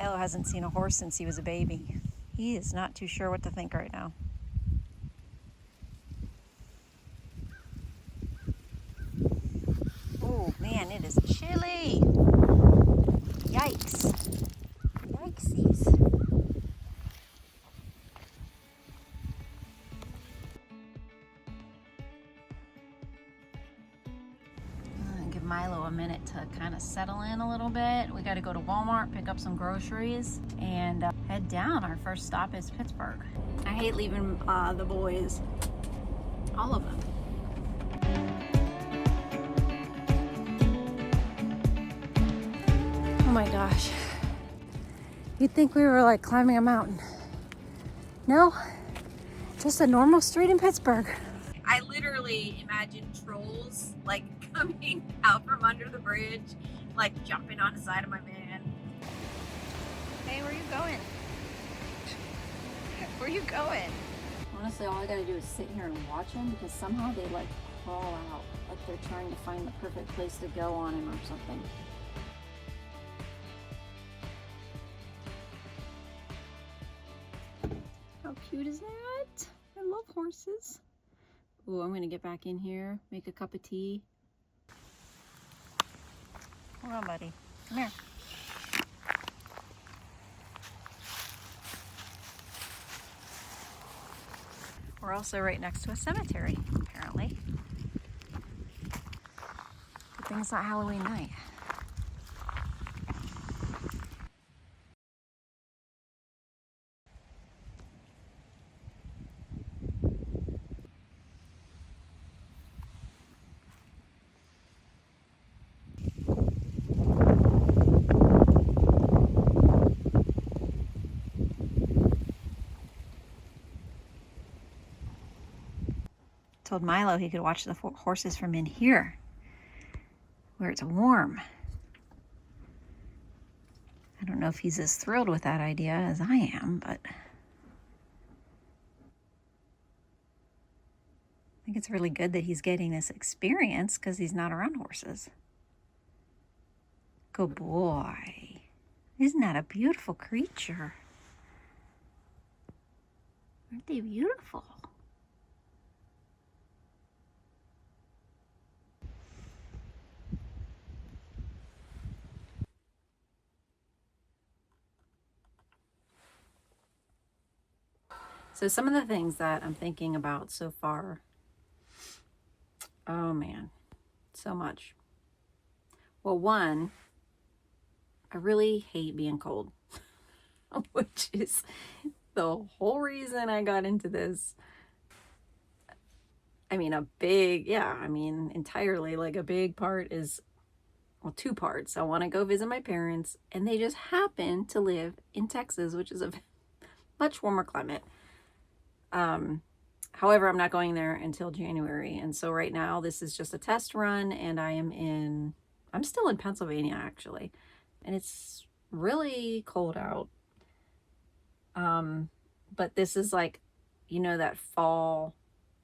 Milo hasn't seen a horse since he was a baby. He is not too sure what to think right now. Oh man, it is chilly. Yikes. Yikesies. Give Milo a minute to kind of settle in a little bit. We got to go to Walmart, pick up some groceries, and head down. Our first stop is Pittsburgh. I hate leaving the boys, all of them. Oh my gosh. You'd think we were like climbing a mountain. No, just a normal street in Pittsburgh. I literally imagine trolls like coming out from under the bridge, like jumping on the side of my van. Hey, where you going? Where you going? Honestly, all I gotta do is sit here and watch them because somehow they like crawl out, like they're trying to find the perfect place to go on him or something. How cute is that? I love horses. Oh, I'm gonna get back in here, make a cup of tea. Hold on, buddy. Come here. We're also right next to a cemetery, apparently. Good thing it's not Halloween night. Told Milo he could watch the horses from in here, where it's warm. I don't know if he's as thrilled with that idea as I am, but I think it's really good that he's getting this experience because he's not around horses. Good boy. Isn't that a beautiful creature? Aren't they beautiful? So some of the things that I'm thinking about so far, oh man, so much. Well, one, I really hate being cold, which is the whole reason I got into this. I mean, entirely, like a big part is, well, two parts. I want to go visit my parents, and they just happen to live in Texas, which is a much warmer climate. However, I'm not going there until January. And so right now this is just a test run, and I'm still in Pennsylvania actually. And it's really cold out. But this is like, you know, that fall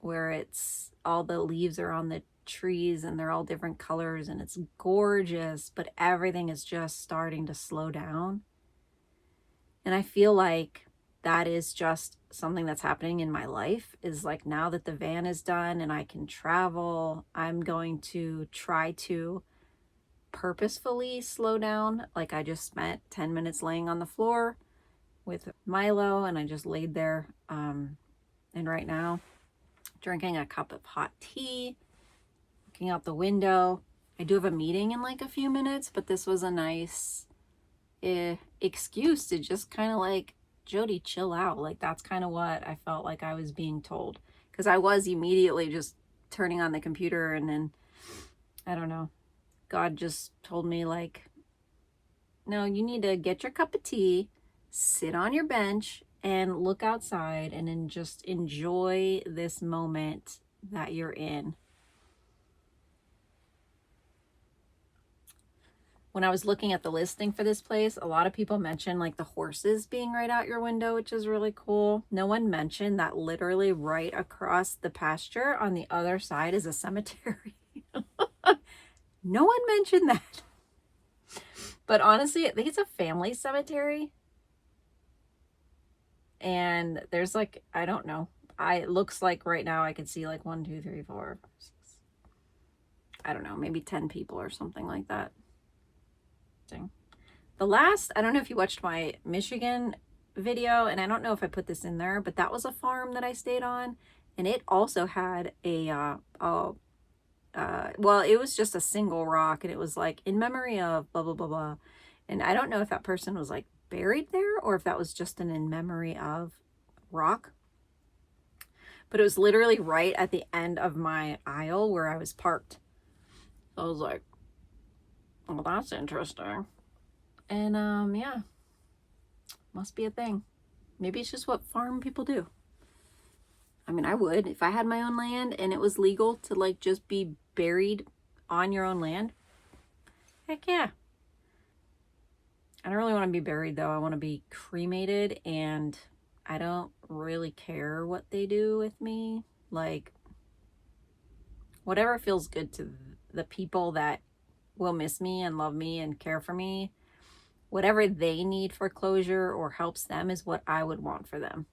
where it's all the leaves are on the trees and they're all different colors and it's gorgeous, but everything is just starting to slow down. And I feel like that is just something that's happening in my life, is like now that the van is done and I can travel, I'm going to try to purposefully slow down. Like I just spent 10 minutes laying on the floor with Milo and I just laid there. And right now drinking a cup of hot tea, looking out the window. I do have a meeting in like a few minutes, but this was a nice excuse to just kind of like, Jody, chill out. Like that's kind of what I felt like I was being told, because I was immediately just turning on the computer, and then I don't know, God just told me like, no, you need to get your cup of tea, sit on your bench and look outside and then just enjoy this moment that you're in. When I was looking at the listing for this place, a lot of people mentioned like the horses being right out your window, which is really cool. No one mentioned that literally right across the pasture on the other side is a cemetery. No one mentioned that. But honestly, I think it's a family cemetery. And there's like, I don't know. It looks like right now I can see like 1, 2, 3, 4, 5, 6. I don't know, maybe 10 people or something like that. The last, I don't know if you watched my Michigan video, and I don't know if I put this in there, but that was a farm that I stayed on, and it also had well, it was just a single rock, and it was like in memory of blah, blah, blah, blah. And I don't know if that person was like buried there or if that was just an in memory of rock. But it was literally right at the end of my aisle where I was parked. I was like, well, that's interesting. And yeah, must be a thing. Maybe it's just what farm people do. I mean, I would if I had my own land and it was legal to like just be buried on your own land. Heck yeah. I don't really want to be buried though. I want to be cremated, and I don't really care what they do with me. Like, whatever feels good to the people that will miss me and love me and care for me, whatever they need for closure or helps them is what I would want for them.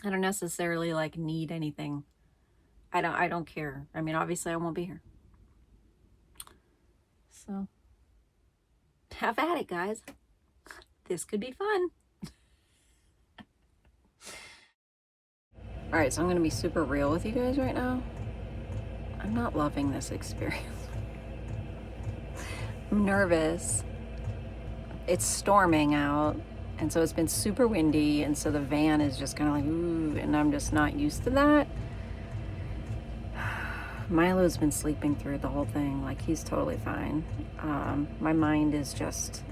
I don't necessarily like need anything. I don't care. I mean, obviously I won't be here. So have at it, guys. This could be fun. All right, so I'm going to be super real with you guys right now. I'm not loving this experience. I'm nervous. It's storming out, and so it's been super windy, and so the van is just kind of like, ooh, and I'm just not used to that. Milo's been sleeping through the whole thing. Like, he's totally fine. My mind is just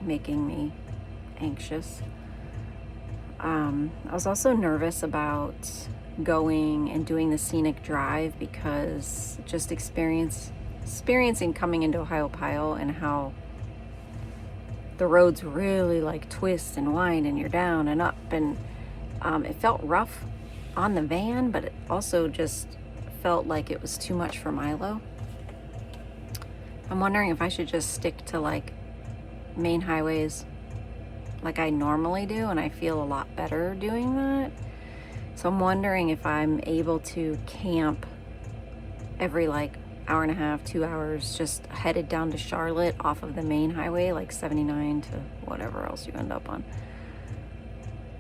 making me anxious. I was also nervous about going and doing the scenic drive because just experiencing coming into Ohio and how the roads really like twist and wind and you're down and up, and it felt rough on the van, but it also just felt like it was too much for Milo. I'm wondering if I should just stick to like main highways like I normally do, and I feel a lot better doing that. So I'm wondering if I'm able to camp every like hour and a half, 2 hours, just headed down to Charlotte off of the main highway, like 79 to whatever else you end up on.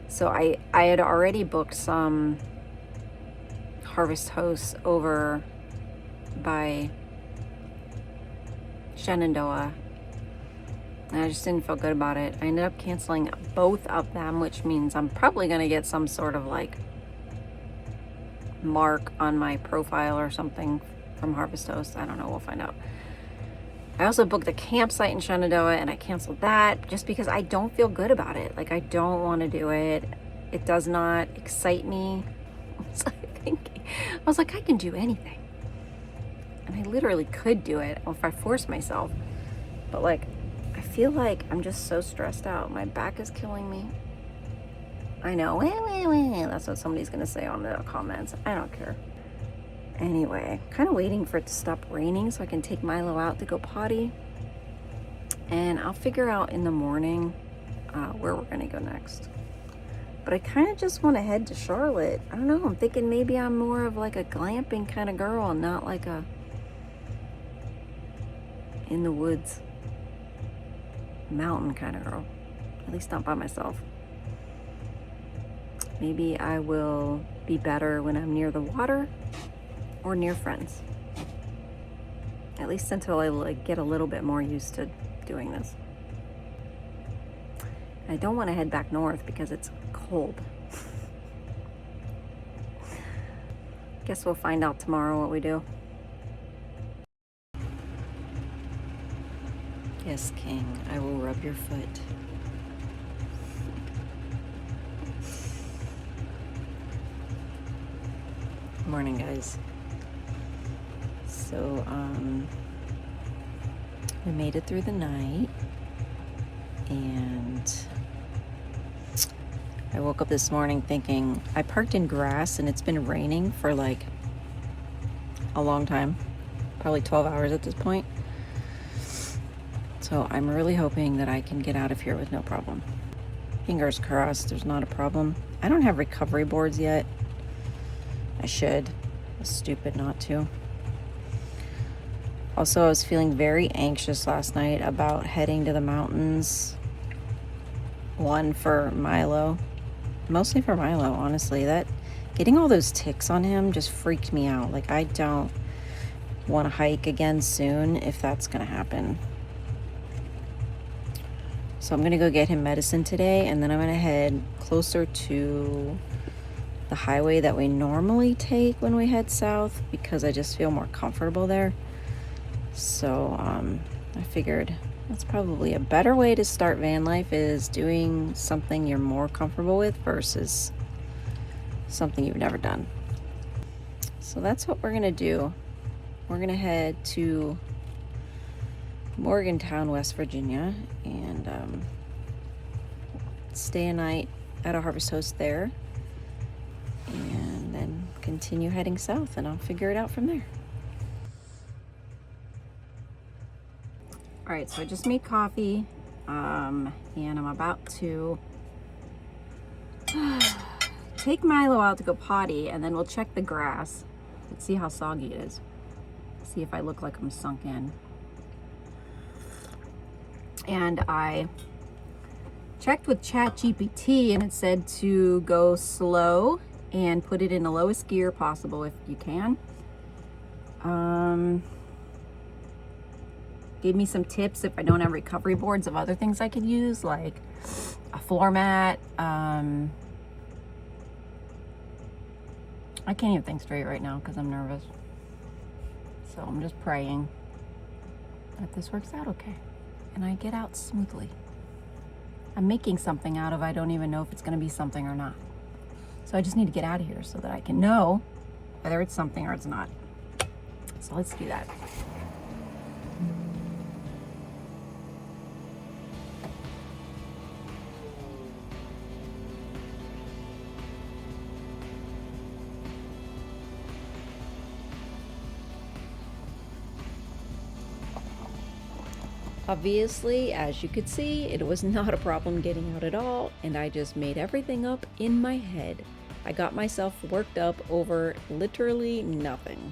So I had already booked some harvest hosts over by Shenandoah, and I just didn't feel good about it. I ended up canceling both of them, which means I'm probably going to get some sort of like mark on my profile or something from Harvest Host. I don't know. We'll find out. I also booked a campsite in Shenandoah, and I canceled that just because I don't feel good about it. Like, I don't want to do it. It does not excite me. I was like, I can do anything. And I literally could do it if I force myself. But like, I feel like I'm just so stressed out. My back is killing me. I know. That's what somebody's going to say on the comments. I don't care. Anyway, kind of waiting for it to stop raining so I can take Milo out to go potty. And I'll figure out in the morning where we're going to go next. But I kind of just want to head to Charlotte. I don't know. I'm thinking maybe I'm more of like a glamping kind of girl and not like a in the woods mountain kind of girl. At least not by myself. Maybe I will be better when I'm near the water or near friends. At least until I like get a little bit more used to doing this. I don't want to head back north because it's cold. Guess we'll find out tomorrow what we do. Yes, King, I will rub your foot. Morning, guys. So, we made it through the night, and I woke up this morning thinking, I parked in grass and it's been raining for like a long time, probably 12 hours at this point. So I'm really hoping that I can get out of here with no problem. Fingers crossed there's not a problem. I don't have recovery boards yet. I should. I was stupid not to. Also, I was feeling very anxious last night about heading to the mountains. One, for Milo. Mostly for Milo, honestly. That getting all those ticks on him just freaked me out. Like, I don't want to hike again soon if that's going to happen. So I'm going to go get him medicine today, and then I'm going to head closer to the highway that we normally take when we head south because I just feel more comfortable there. So I figured that's probably a better way to start van life, is doing something you're more comfortable with versus something you've never done. So that's what we're going to do. We're going to head to Morgantown, West Virginia, and stay a night at a Harvest Host there, and then continue heading south, and I'll figure it out from there. All right, so I just made coffee, and I'm about to take Milo out to go potty, and then we'll check the grass. Let's see how soggy it is. See if I look like I'm sunk in. And I checked with ChatGPT, and it said to go slow and put it in the lowest gear possible if you can. Gave me some tips if I don't have recovery boards of other things I could use, like a floor mat. I can't even think straight right now because I'm nervous. So I'm just praying that this works out okay and I get out smoothly. I'm making something out of, I don't even know if it's going to be something or not. So I just need to get out of here so that I can know whether it's something or it's not. So let's do that. Obviously, as you could see, it was not a problem getting out at all, and I just made everything up in my head. I got myself worked up over literally nothing.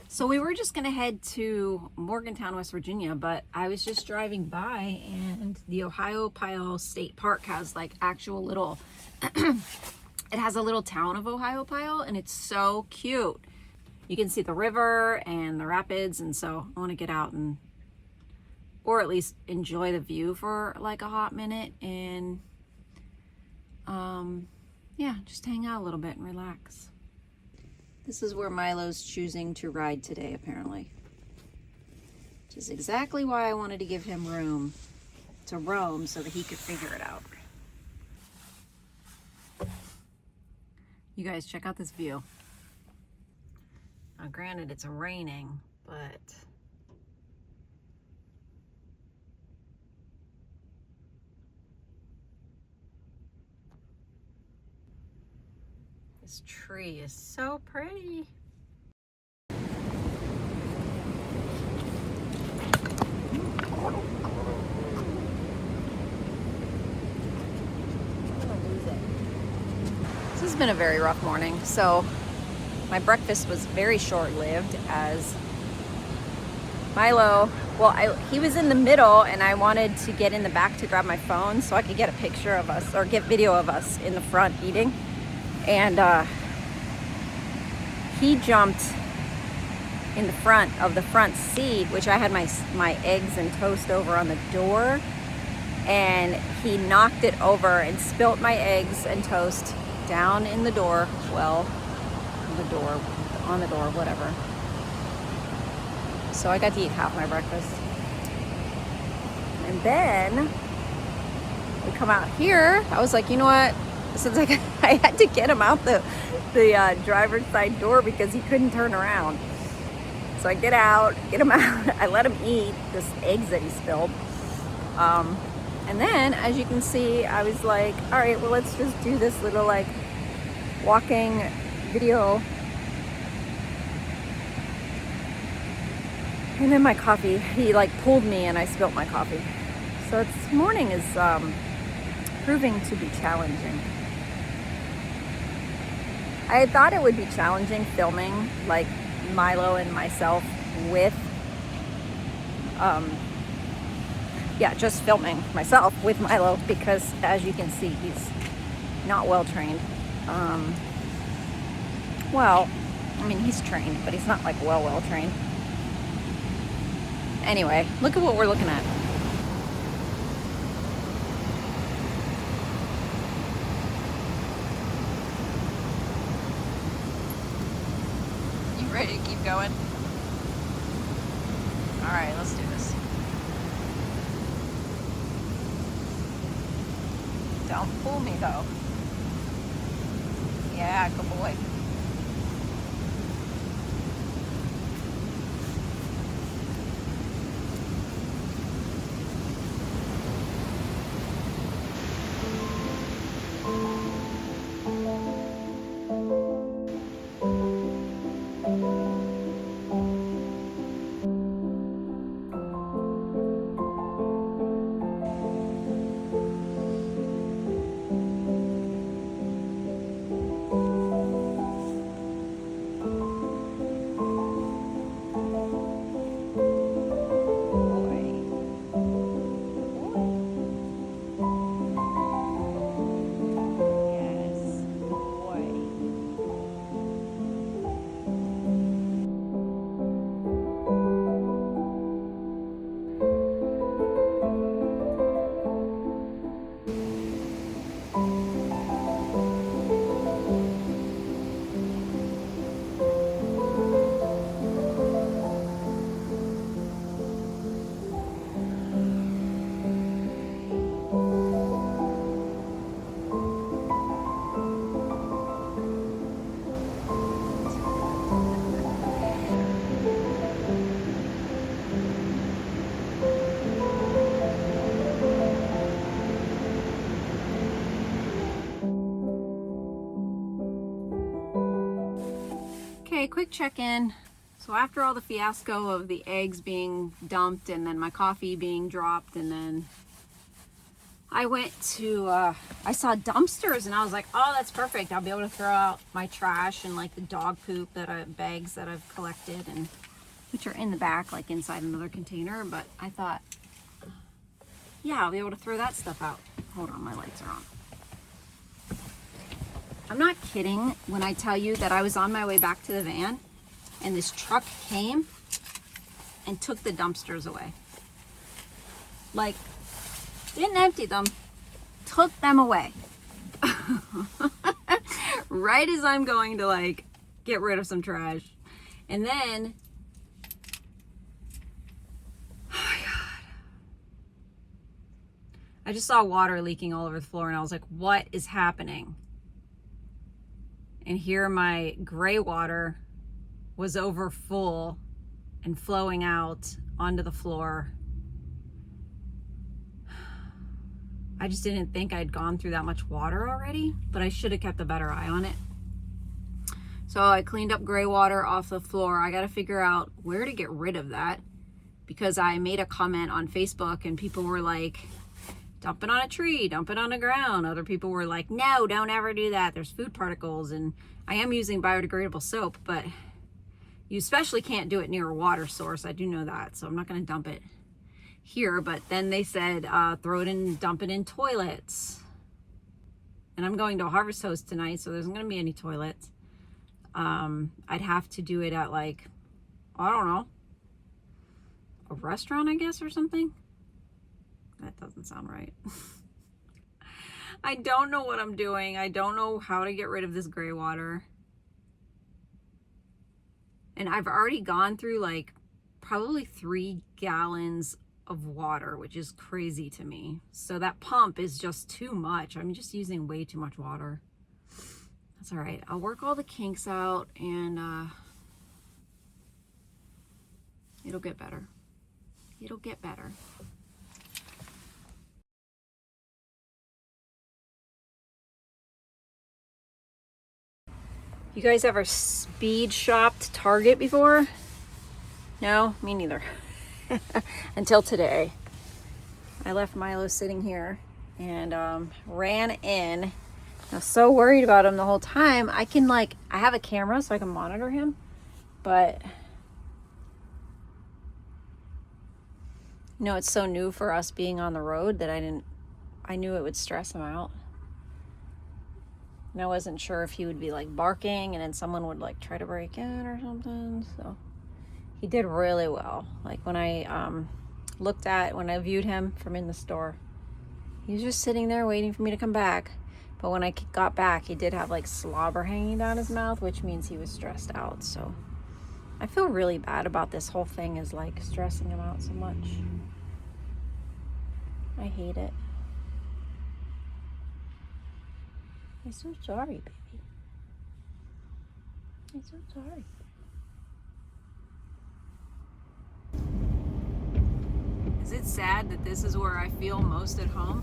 So we were just gonna head to Morgantown, West Virginia, but I was just driving by, and the Ohiopyle State Park has like actual little, it has a little town of Ohiopyle, and it's so cute. You can see the river and the rapids, and so I want to get out and, or at least enjoy the view for like a hot minute, and yeah, just hang out a little bit and relax. This is where Milo's choosing to ride today, apparently, which is exactly why I wanted to give him room to roam so that he could figure it out. You guys, check out this view. Now, granted, it's raining, but this tree is so pretty. This has been a very rough morning, so my breakfast was very short-lived as Milo, he was in the middle, and I wanted to get in the back to grab my phone so I could get a picture of us or get video of us in the front eating. And he jumped in the front of the front seat, which I had my eggs and toast over on the door, and he knocked it over and spilt my eggs and toast down in the door, on the door, whatever. So I got to eat half my breakfast. And then we come out here. I was like, you know what? Since I had to get him out the driver's side door because he couldn't turn around. So I get him out. I let him eat this eggs that he spilled. And then, as you can see, I was like, all right, well, let's just do this little like walking video And then my coffee, he like pulled me and I spilt my coffee. So this morning is proving to be challenging. I had thought it would be challenging filming like Milo and myself with, just filming myself with Milo, because as you can see, he's not well trained. Well, I mean, he's trained, but he's not like well trained. Anyway, look at what we're looking at. You ready to keep going? All right, let's do this. Don't fool me though. Yeah, good boy. Okay, quick check-in. So after all the fiasco of the eggs being dumped and then my coffee being dropped, and then I went to, I saw dumpsters and I was like, oh, that's perfect. I'll be able to throw out my trash and like the dog poop bags that I've collected, and which are in the back, like inside another container. But I thought, yeah, I'll be able to throw that stuff out. Hold on, my lights are on. I'm not kidding when I tell you that I was on my way back to the van and this truck came and took the dumpsters away. Like, didn't empty them, took them away. Right as I'm going to like get rid of some trash. And then, oh my God, I just saw water leaking all over the floor and I was like, what is happening? And here my gray water was over full and flowing out onto the floor. I just didn't think I'd gone through that much water already, but I should have kept a better eye on it. So I cleaned up gray water off the floor. I got to figure out where to get rid of that, because I made a comment on Facebook and people were like, dump it on a tree, dump it on the ground. Other people were like, no, don't ever do that. There's food particles. And I am using biodegradable soap, but you especially can't do it near a water source. I do know that. So I'm not going to dump it here. But then they said, throw it in, dump it in toilets. And I'm going to a Harvest Host tonight, so there's not going to be any toilets. I'd have to do it at like, I don't know, a restaurant, I guess, or something. That doesn't sound right. I don't know what I'm doing. I don't know how to get rid of this gray water. And I've already gone through like probably 3 gallons of water, which is crazy to me. So that pump is just too much. I'm just using way too much water. That's all right. I'll work all the kinks out and it'll get better. It'll get better. You guys ever speed shopped Target before? No, me neither. until today. I left Milo sitting here and ran in. I was so worried about him the whole time. I have a camera so I can monitor him, but you know, it's so new for us being on the road that I knew it would stress him out. And I wasn't sure if he would be like barking and then someone would like try to break in or something. So he did really well. Like when I viewed him from in the store, he was just sitting there waiting for me to come back. But when I got back, he did have like slobber hanging down his mouth, which means he was stressed out. So I feel really bad about this whole thing, is like stressing him out so much. I hate it. I'm so sorry, baby. I'm so sorry. Is it sad that this is where I feel most at home?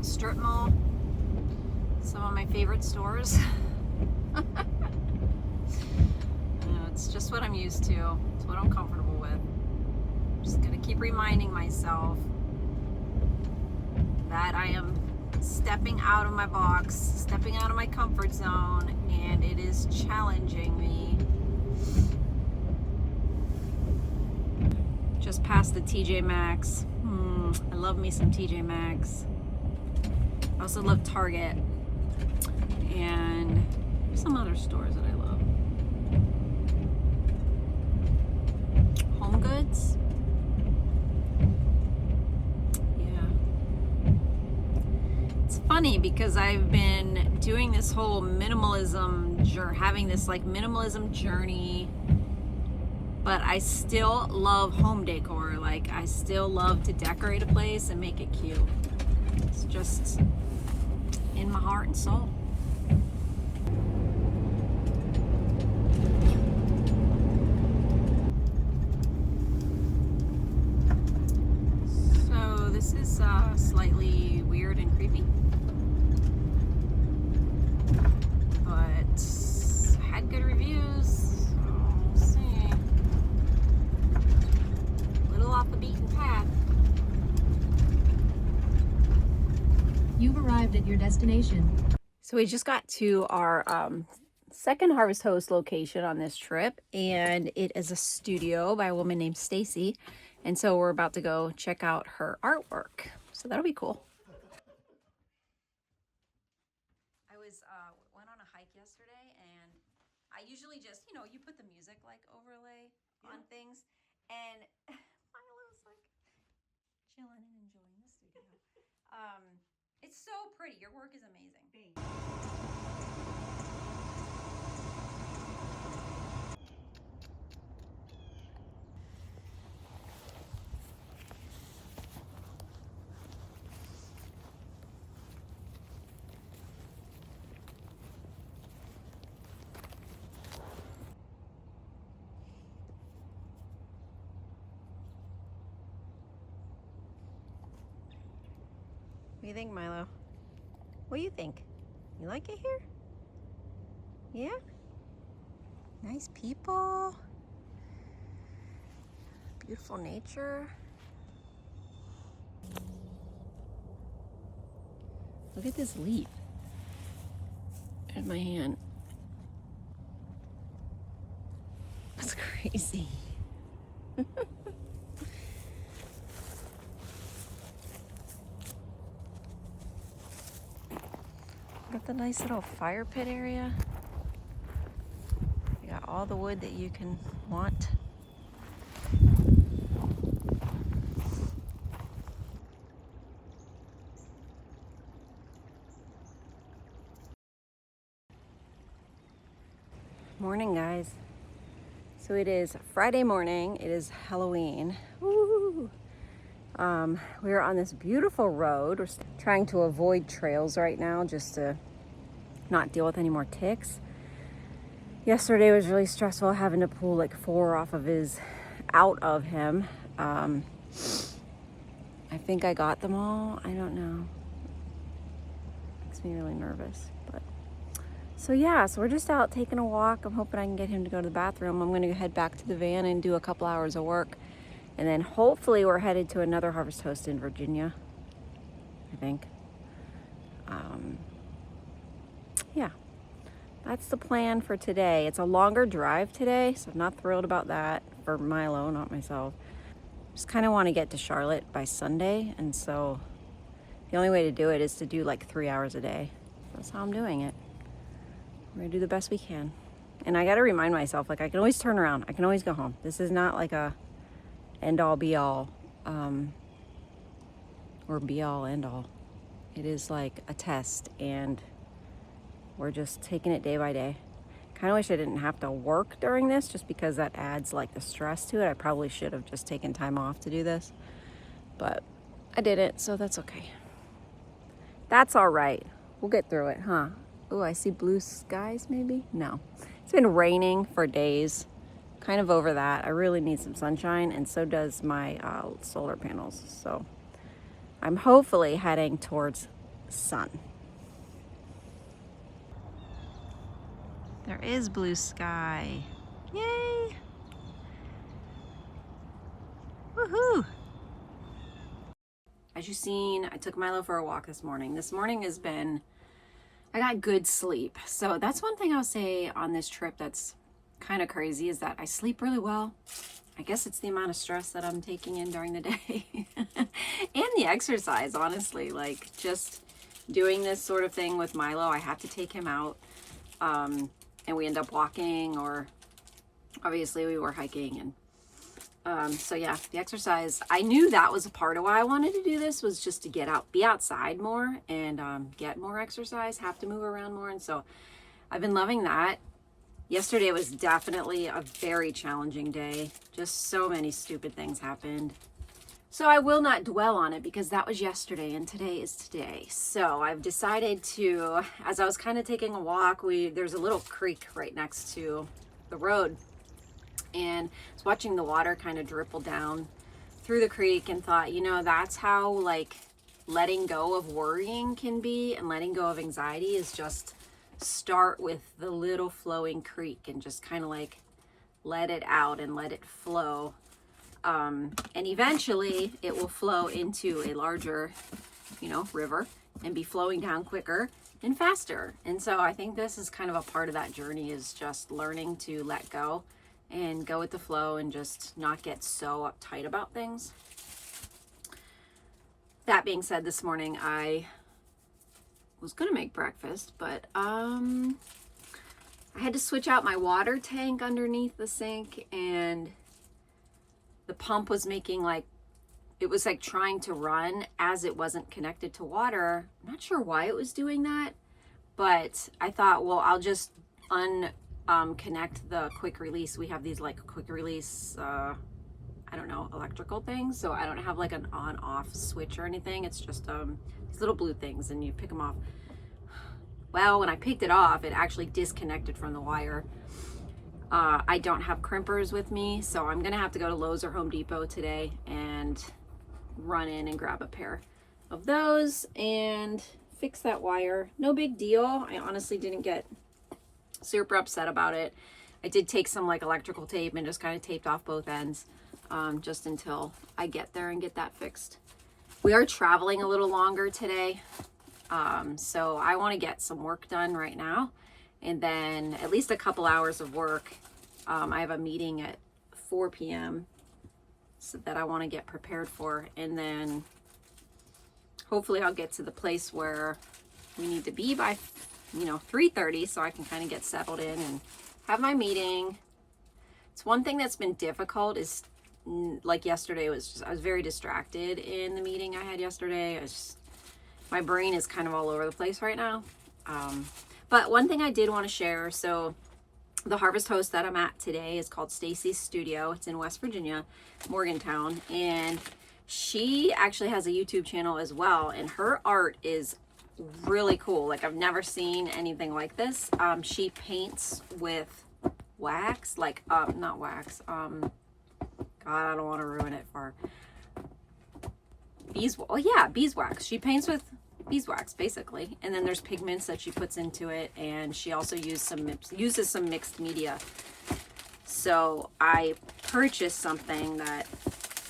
Strip mall, some of my favorite stores. It's just what I'm used to. It's what I'm comfortable with. I'm just gonna keep reminding myself that I am stepping out of my box, stepping out of my comfort zone, and it is challenging me. Just past the TJ Maxx. I love me some TJ Maxx. I also love Target and some other stores that I love. Home Goods. Yeah. It's funny because I've been doing this whole having this like minimalism journey, but I still love home decor. Like I still love to decorate a place and make it cute. It's just in my heart and soul. So this is slightly weird and creepy, but had good reviews. So we'll see. A little off the beaten path. You've arrived at your destination. So we just got to our second Harvest Host location on this trip, and it is a studio by a woman named Stacy. And so we're about to go check out her artwork. So that'll be cool. I went on a hike yesterday, and I usually just, you put the music like overlay on things, and Milo's like chilling and enjoying the studio. It's so pretty. Your work is amazing. Thanks. What do you think, Milo? What do you think? You like it here? Yeah? Nice people. Beautiful nature. Look at this leaf in my hand. That's crazy. Got the nice little fire pit area. You got all the wood that you can want. Morning, guys. So it is Friday morning. It is Halloween. Woo! We're on this beautiful road. We're trying to avoid trails right now just to not deal with any more ticks. Yesterday was really stressful, having to pull like 4 out of him. I think I got them all. I don't know. Makes me really nervous. But So yeah, so we're just out taking a walk. I'm hoping I can get him to go to the bathroom. I'm gonna head back to the van and do a couple hours of work. And then hopefully we're headed to another Harvest Host in Virginia, I think. Yeah, that's the plan for today. It's a longer drive today, so I'm not thrilled about that for Milo, not myself. Just kind of want to get to Charlotte by Sunday, and so the only way to do it is to do like 3 hours a day. That's how I'm doing it. We're gonna do the best we can. And I gotta remind myself, like, I can always turn around. I can always go home. This is not like a end all be all, or be all end all. It is like a test, and we're just taking it day by day. Kind of wish I didn't have to work during this, just because that adds like the stress to it. I probably should have just taken time off to do this, but I didn't, so that's okay. That's all right. We'll get through it, huh? Oh, I see blue skies maybe? No. It's been raining for days. Kind of over that. I really need some sunshine, and so does my solar panels. So I'm hopefully heading towards sun. There is blue sky. Yay! Woohoo! As you've seen, I took Milo for a walk this morning. This morning has been, I got good sleep. So that's one thing I'll say on this trip that's kind of crazy, is that I sleep really well. I guess it's the amount of stress that I'm taking in during the day and the exercise, honestly. Like, just doing this sort of thing with Milo, I have to take him out. And we end up walking, or obviously we were hiking. And so yeah, the exercise, I knew that was a part of why I wanted to do this, was just to get out, be outside more, and get more exercise, have to move around more. And so I've been loving that. Yesterday was definitely a very challenging day. Just so many stupid things happened. So I will not dwell on it, because that was yesterday and today is today. So I've decided to, as I was kind of taking a walk, there's a little creek right next to the road, and I was watching the water kind of dribble down through the creek, and thought, you know, that's how like letting go of worrying can be, and letting go of anxiety is just start with the little flowing creek and just kind of like let it out and let it flow. And eventually it will flow into a larger, you know, river, and be flowing down quicker and faster. And so I think this is kind of a part of that journey, is just learning to let go and go with the flow, and just not get so uptight about things. That being said, this morning I was gonna make breakfast, but I had to switch out my water tank underneath the sink, and the pump was making like, it was like trying to run as it wasn't connected to water. I'm not sure why it was doing that, but I thought, well, I'll just connect the quick release. We have these like quick release, I don't know, electrical things. So I don't have like an on off switch or anything. It's just these little blue things, and you pick them off. Well, when I picked it off, it actually disconnected from the wire. I don't have crimpers with me, so I'm gonna have to go to Lowe's or Home Depot today and run in and grab a pair of those and fix that wire. No big deal. I honestly didn't get super upset about it. I did take some like electrical tape and just kind of taped off both ends, just until I get there and get that fixed. We are traveling a little longer today, so I want to get some work done right now, and then at least a couple hours of work. I have a meeting at 4 p.m. so that I want to get prepared for, and then hopefully I'll get to the place where we need to be by, 3:30, so I can kind of get settled in and have my meeting. It's one thing that's been difficult is, like yesterday was just, I was very distracted in the meeting I had yesterday. My brain is kind of all over the place right now. But one thing I did want to share, so the Harvest Host that I'm at today is called Stacy's Studio. It's in West Virginia, Morgantown, and she actually has a YouTube channel as well, and her art is really cool. Like, I've never seen anything like this. She paints with wax, like not wax, God, I don't want to ruin it for beeswax. She paints with beeswax basically. And then there's pigments that she puts into it, and she also uses some mixed media. So I purchased something that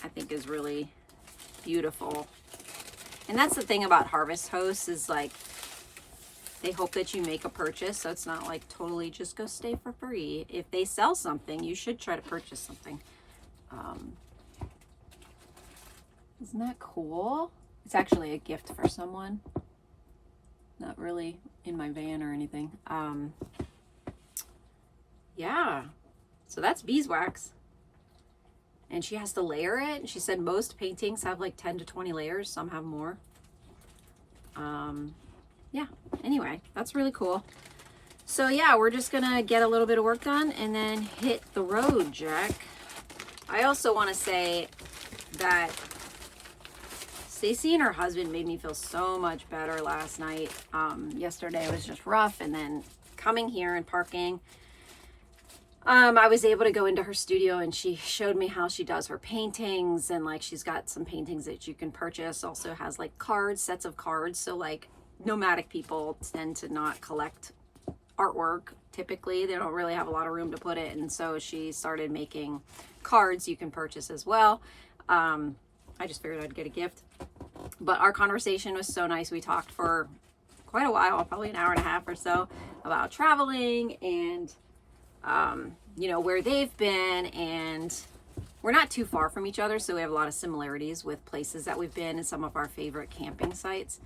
I think is really beautiful. And that's the thing about Harvest Hosts, is like they hope that you make a purchase, so it's not like totally just go stay for free. If they sell something, you should try to purchase something. Isn't that cool? It's actually a gift for someone. Not really in my van or anything. Yeah. So that's beeswax. And she has to layer it. She said most paintings have like 10 to 20 layers. Some have more. Yeah. Anyway, that's really cool. So yeah, we're just gonna get a little bit of work done and then hit the road, Jack. I also want to say that Stacy and her husband made me feel so much better last night. Yesterday was just rough, and then coming here and parking, I was able to go into her studio, and she showed me how she does her paintings, and like she's got some paintings that you can purchase. Also has like cards, sets of cards. So like nomadic people tend to not collect artwork. Typically, they don't really have a lot of room to put it, and so she started making cards you can purchase as well. I just figured I'd get a gift. But our conversation was so nice. We talked for quite a while, probably an hour and a half or so, about traveling and you know, where they've been, and we're not too far from each other, so we have a lot of similarities with places that we've been and some of our favorite camping sites,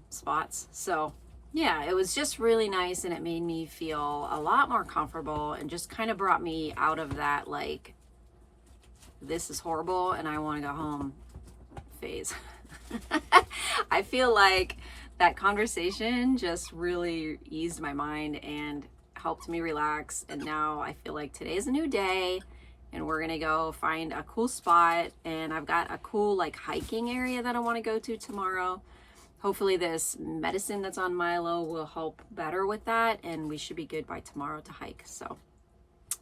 spots. So yeah, it was just really nice, and it made me feel a lot more comfortable and just kind of brought me out of that like, this is horrible and I want to go home phase. I feel like that conversation just really eased my mind and helped me relax, and now I feel like today's a new day and we're gonna go find a cool spot, and I've got a cool like hiking area that I want to go to tomorrow. Hopefully this medicine that's on Milo will help better with that, and we should be good by tomorrow to hike. So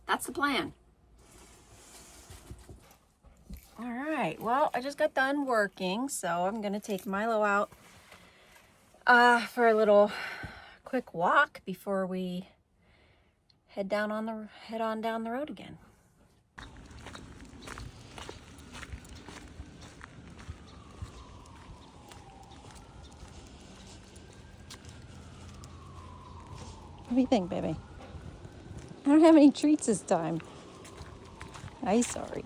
that's the plan. All right, well, I just got done working, so I'm gonna take Milo out for a little quick walk before we head on down the road again. What do you think, baby? I don't have any treats this time. I'm sorry.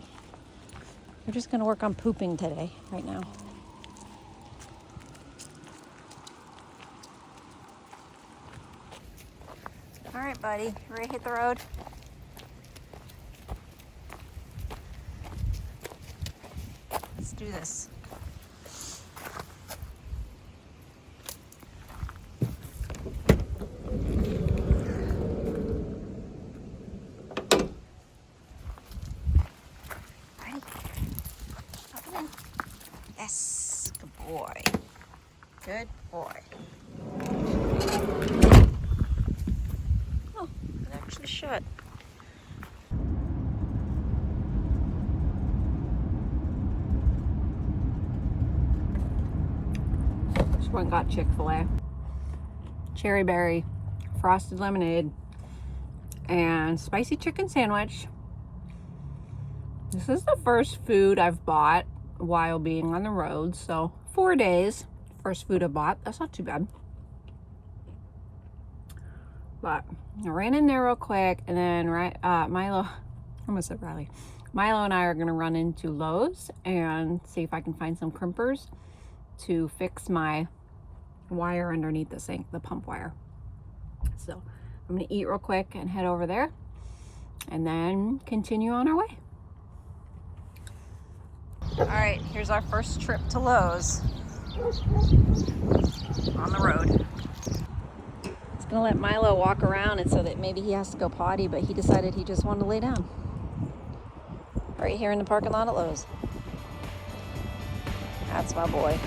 We're just gonna work on pooping today, right now. All right, buddy, you ready to hit the road? Let's do this. Ready? Up and in. Yes, good boy. Good boy. Shut. Just went and got Chick-fil-A. Cherry berry, frosted lemonade, and spicy chicken sandwich. This is the first food I've bought while being on the road. So 4 days, first food I bought. That's not too bad. But I ran in there real quick, and then Milo, I almost said Riley. Milo and I are gonna run into Lowe's and see if I can find some crimpers to fix my wire underneath the sink, the pump wire. So I'm gonna eat real quick and head over there, and then continue on our way. All right, here's our first trip to Lowe's on the road. Gonna let Milo walk around, and so that maybe he has to go potty, but he decided he just wanted to lay down right here in the parking lot at Lowe's. That's my boy.